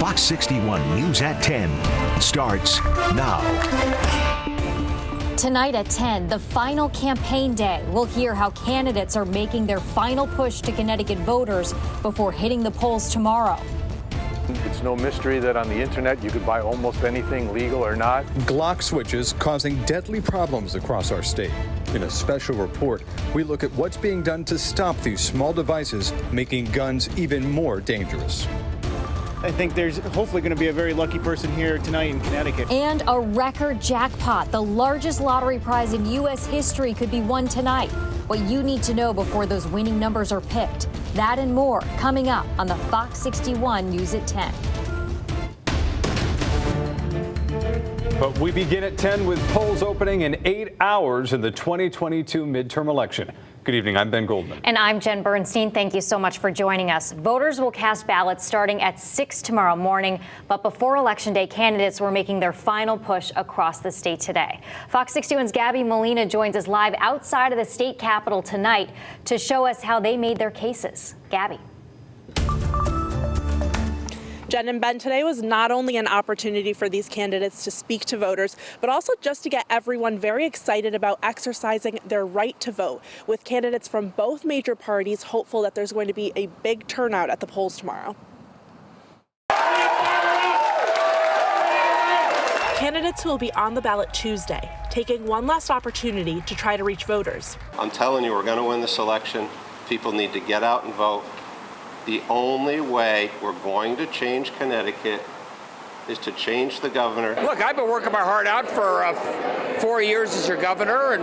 Fox 61 News at 10 starts now. Tonight at 10, the final campaign day. We'll hear how candidates are making their final push to Connecticut voters before hitting the polls tomorrow. It's no mystery that on the internet you could buy almost anything, legal or not. Glock switches causing deadly problems across our state. In a special report, we look at what's being done to stop these small devices making guns even more dangerous. I think there's hopefully going to be a very lucky person here tonight in Connecticut. And a record jackpot. The largest lottery prize in U.S. history could be won tonight. What you need to know before those winning numbers are picked. That and more coming up on the Fox 61 News at 10. But we begin at 10 with polls opening in 8 hours in the 2022 midterm election. Good evening, I'm Ben Goldman. And I'm Jen Bernstein. Thank you so much for joining us. Voters will cast ballots starting at 6 tomorrow morning. But before Election Day, candidates were making their final push across the state today. Fox 61's Gabby Molina joins us live outside of the state capitol tonight to show us how they made their cases. Gabby. Jen and Ben, today was not only an opportunity for these candidates to speak to voters, but also just to get everyone very excited about exercising their right to vote, with candidates from both major parties hopeful that there's going to be a big turnout at the polls tomorrow. Candidates who will be on the ballot Tuesday, taking one last opportunity to try to reach voters. I'm telling you, we're going to win this election. People need to get out and vote. The only way we're going to change Connecticut is to change the governor. Look, I've been working my heart out for 4 years as your governor and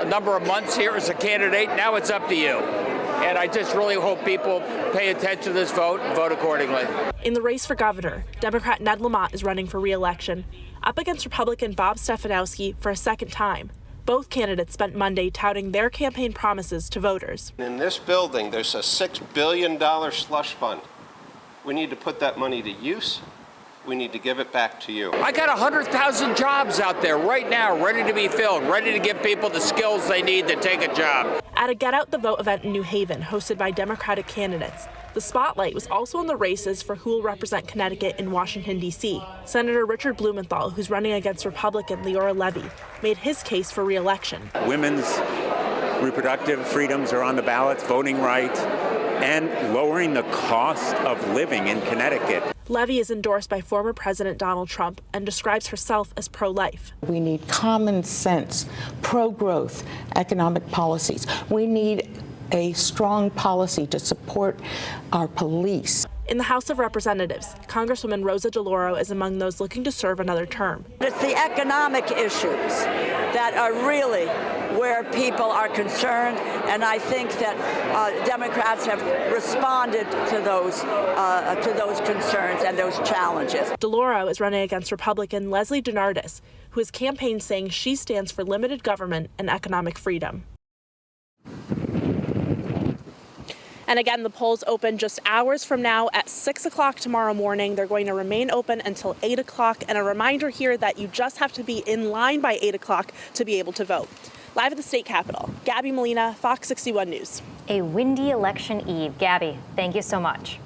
a number of months here as a candidate. Now it's up to you. And I just really hope people pay attention to this vote and vote accordingly. In the race for governor, Democrat Ned Lamont is running for re-election, up against Republican Bob Stefanowski for a second time. Both candidates spent Monday touting their campaign promises to voters. In this building, there's a $6 billion slush fund. We need to put that money to use. We need to give it back to you. I got 100,000 jobs out there right now, ready to be filled, ready to give people the skills they need to take a job. At a Get Out the Vote event in New Haven, hosted by Democratic candidates, the spotlight was also on the races for who will represent Connecticut in Washington, D.C. Senator Richard Blumenthal, who's running against Republican Leora Levy, made his case for re-election. Women's reproductive freedoms are on the ballots, voting rights, and lowering the cost of living in Connecticut. Levy is endorsed by former President Donald Trump and describes herself as pro-life. We need common sense, pro-growth economic policies. We need a strong policy to support our police. In the House of Representatives, Congresswoman Rosa DeLauro is among those looking to serve another term. It's the economic issues that are really where people are concerned, and I think that Democrats have responded to those concerns and those challenges. DeLauro is running against Republican Leslie DeNardis, who has campaigned saying she stands for limited government and economic freedom. And again, the polls open just hours from now at 6 o'clock tomorrow morning. They're going to remain open until 8 o'clock. And a reminder here that you just have to be in line by 8 o'clock to be able to vote. Live at the state capitol, Gabby Molina, Fox 61 News. A windy election eve. Gabby, thank you so much.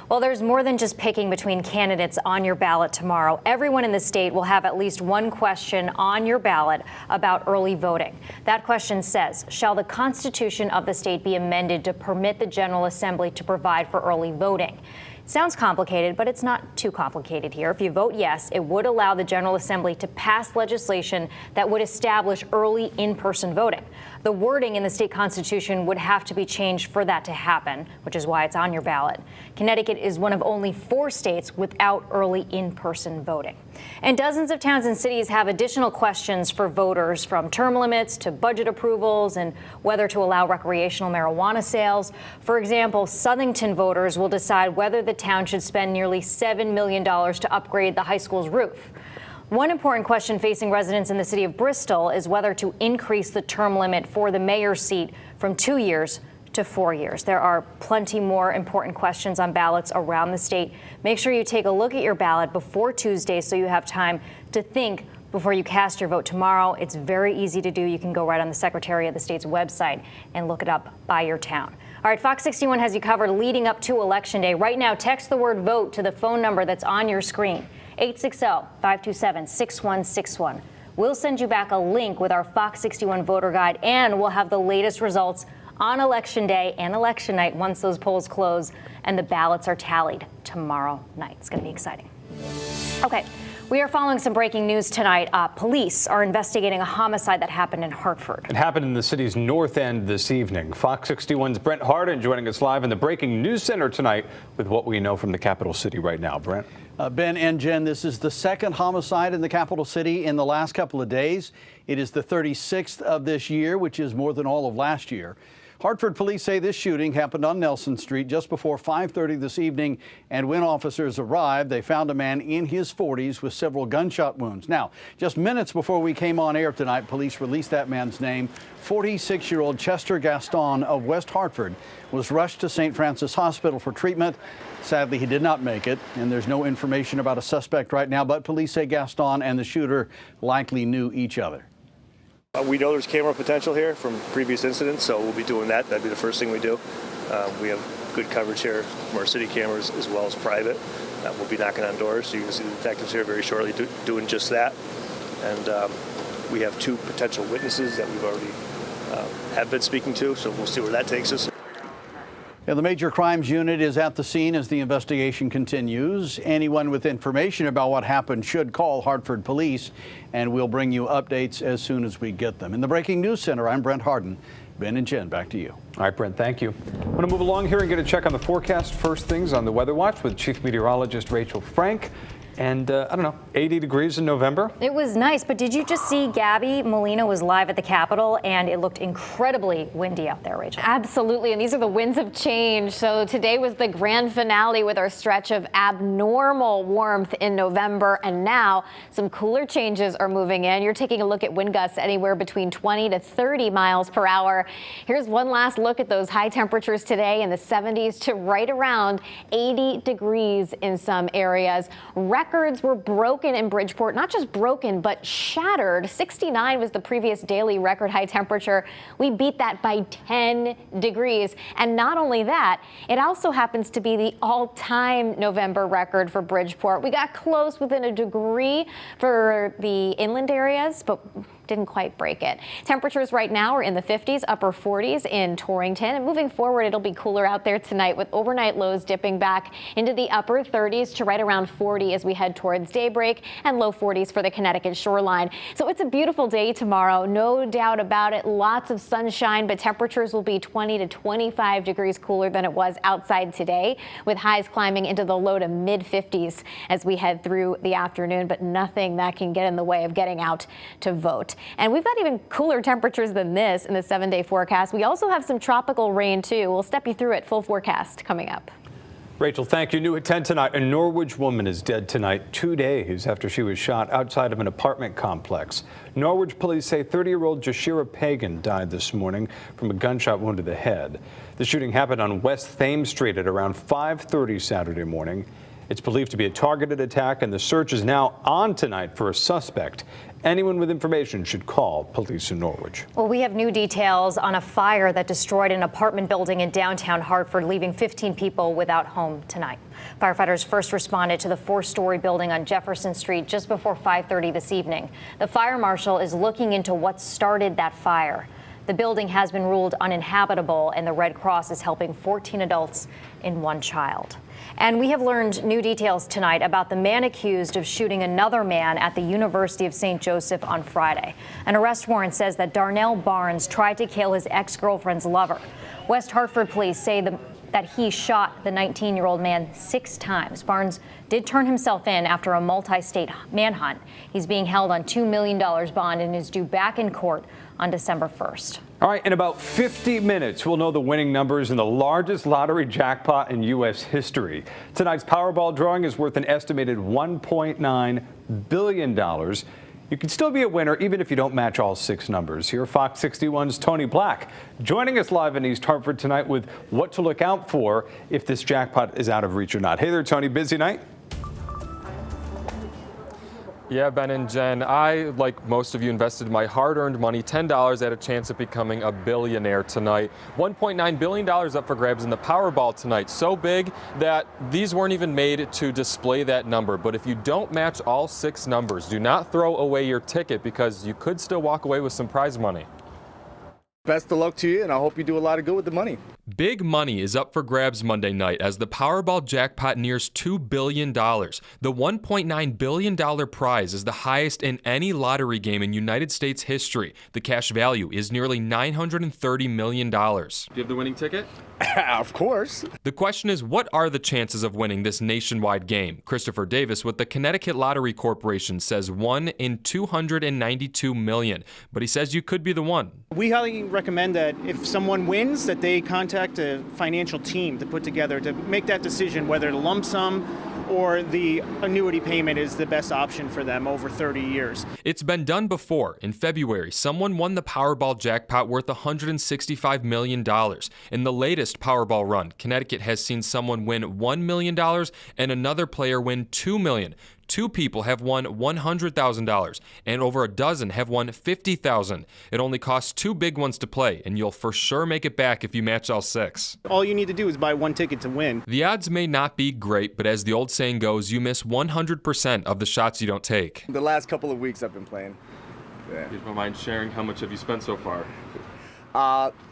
Well, there's more than just picking between candidates on your ballot tomorrow. Everyone in the state will have at least one question on your ballot about early voting. That question says, shall the Constitution of the state be amended to permit the General Assembly to provide for early voting? It sounds complicated, but it's not too complicated here. If you vote yes, it would allow the General Assembly to pass legislation that would establish early in-person voting. The wording in the state constitution would have to be changed for that to happen, which is why it's on your ballot. Connecticut is one of only 4 states without early in-person voting. And dozens of towns and cities have additional questions for voters, from term limits to budget approvals and whether to allow recreational marijuana sales. For example, Southington voters will decide whether the town should spend nearly $7 million to upgrade the high school's roof. One important question facing residents in the city of Bristol is whether to increase the term limit for the mayor's seat from 2 years to 4 years. There are plenty more important questions on ballots around the state. Make sure you take a look at your ballot before Tuesday so you have time to think before you cast your vote tomorrow. It's very easy to do. You can go right on the Secretary of the State's website and look it up by your town. All right, Fox 61 has you covered leading up to Election Day. Right now, text the word VOTE to the phone number that's on your screen, 860-527-6161. We'll send you back a link with our Fox 61 voter guide, and we'll have the latest results on Election Day and Election Night once those polls close and the ballots are tallied tomorrow night. It's going to be exciting. Okay. We are following some breaking news tonight. Police are investigating a homicide that happened in Hartford. It happened in the city's north end this evening. Fox 61's Brent Harden joining us live in the Breaking News Center tonight with what we know from the capital city right now. Brent. Ben and Jen, this is the second homicide in the capital city in the last couple of days. It is the 36th of this year, which is more than all of last year. Hartford police say this shooting happened on Nelson Street just before 5:30 this evening, and when officers arrived, they found a man in his 40s with several gunshot wounds. Now, just minutes before we came on air tonight, police released that man's name. 46-year-old Chester Gaston of West Hartford was rushed to St. Francis Hospital for treatment. Sadly, he did not make it, and there's no information about a suspect right now, but police say Gaston and the shooter likely knew each other. We know there's camera potential here from previous incidents, so we'll be doing that. That'd be the first thing we do. We have good coverage here from our city cameras as well as private. We'll be knocking on doors, so you can see the detectives here very shortly doing just that. And we have 2 potential witnesses that we've already have been speaking to, so we'll see where that takes us. Yeah, the Major Crimes Unit is at the scene as the investigation continues. Anyone with information about what happened should call Hartford Police, and we'll bring you updates as soon as we get them. In the Breaking News Center, I'm Brent Harden. Ben and Jen, back to you. All right, Brent, thank you. I'm going to move along here and get a check on the forecast. First things on the Weather Watch with Chief Meteorologist Rachel Frank. And I don't know, 80 degrees in November. It was nice, but did you just see Gabby Molina was live at the Capitol, and it looked incredibly windy out there, Rachel? Absolutely, and these are the winds of change. So today was the grand finale with our stretch of abnormal warmth in November, and now some cooler changes are moving in. You're taking a look at wind gusts anywhere between 20 to 30 miles per hour. Here's one last look at those high temperatures today in the 70s to right around 80 degrees in some areas. Records were broken in Bridgeport, not just broken, but shattered. 69 was the previous daily record high temperature. We beat that by 10 degrees. And not only that, it also happens to be the all-time November record for Bridgeport. We got close within a degree for the inland areas, but didn't quite break it. Temperatures right now are in the 50s, upper 40s in Torrington, and moving forward, it'll be cooler out there tonight with overnight lows dipping back into the upper 30s to right around 40 as we head towards daybreak, and low 40s for the Connecticut shoreline. So it's a beautiful day tomorrow, no doubt about it. Lots of sunshine, but temperatures will be 20 to 25 degrees cooler than it was outside today, with highs climbing into the low to mid 50s as we head through the afternoon, but nothing that can get in the way of getting out to vote. And we've got even cooler temperatures than this in the 7-day forecast. We also have some tropical rain, too. We'll step you through it. Full forecast coming up. Rachel, thank you. New at 10 tonight. A Norwich woman is dead tonight, 2 days after she was shot outside of an apartment complex. Norwich police say 30-year-old Jashira Pagan died this morning from a gunshot wound to the head. The shooting happened on West Thames Street at around 5:30 Saturday morning. It's believed to be a targeted attack, and the search is now on tonight for a suspect. Anyone with information should call police in Norwich. Well, we have new details on a fire that destroyed an apartment building in downtown Hartford, leaving 15 people without home tonight. Firefighters first responded to the 4-story building on Jefferson Street just before 5:30 this evening. The fire marshal is looking into what started that fire. The building has been ruled uninhabitable, and the Red Cross is helping 14 adults and 1 child. And we have learned new details tonight about the man accused of shooting another man at the University of St. Joseph on Friday. An arrest warrant says that Darnell Barnes tried to kill his ex-girlfriend's lover. West Hartford police say that he shot the 19-year-old man 6 times. Barnes did turn himself in after a multi-state manhunt. He's being held on $2 million bond and is due back in court on December 1st. All right, in about 50 minutes, we'll know the winning numbers in the largest lottery jackpot in U.S. history. Tonight's Powerball drawing is worth an estimated $1.9 billion. You can still be a winner even if you don't match all 6 numbers. Here, Fox 61's Tony Black joining us live in East Hartford tonight with what to look out for if this jackpot is out of reach or not. Hey there, Tony. Busy night? Yeah, Ben and Jen, I, like most of you, invested my hard-earned money, $10, at a chance of becoming a billionaire tonight. $1.9 billion up for grabs in the Powerball tonight. So big that these weren't even made to display that number. But if you don't match all 6 numbers, do not throw away your ticket because you could still walk away with some prize money. Best of luck to you, and I hope you do a lot of good with the money. Big money is up for grabs Monday night as the Powerball jackpot nears $2 billion. The $1.9 billion prize is the highest in any lottery game in United States history. The cash value is nearly $930 million. Do you have the winning ticket? Of course. The question is, what are the chances of winning this nationwide game? Christopher Davis with the Connecticut Lottery Corporation says 1 in 292 million, but he says you could be the one. We highly recommend that if someone wins, that they contact a financial team to put together to make that decision whether the lump sum or the annuity payment is the best option for them over 30 years. It's been done before. In February, someone won the Powerball jackpot worth $165 million. In the latest Powerball run, Connecticut has seen someone win $1 million and another player win $2 million. 2 people have won $100,000, and over a dozen have won $50,000. It only costs 2 big ones to play, and you'll for sure make it back if you match all 6. All you need to do is buy 1 ticket to win. The odds may not be great, but as the old saying goes, you miss 100% of the shots you don't take. The last couple of weeks I've been playing. Yeah. You don't mind sharing how much have you spent so far?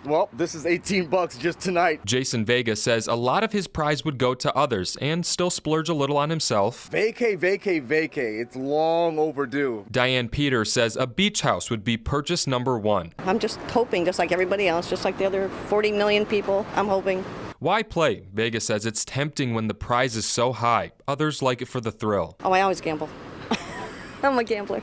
Well, this is $18 just tonight. Jason Vega says a lot of his prize would go to others and still splurge a little on himself. Vacay, vacay, vacay. It's long overdue. Diane Peter says a beach house would be purchase number 1. I'm just hoping, just like everybody else, just like the other 40 million people, I'm hoping. Why play? Vega says it's tempting when the prize is so high. Others like it for the thrill. Oh, I always gamble. I'm a gambler.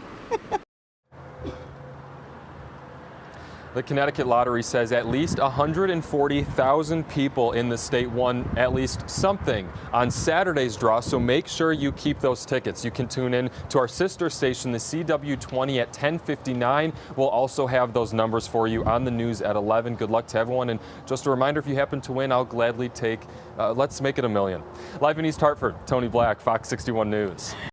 The Connecticut Lottery says at least 140,000 people in the state won at least something on Saturday's draw, so make sure you keep those tickets. You can tune in to our sister station, the CW20, at 10:59. We'll also have those numbers for you on the news at 11. Good luck to everyone, and just a reminder, if you happen to win, I'll gladly take, let's make it $1 million. Live in East Hartford, Tony Black, Fox 61 News.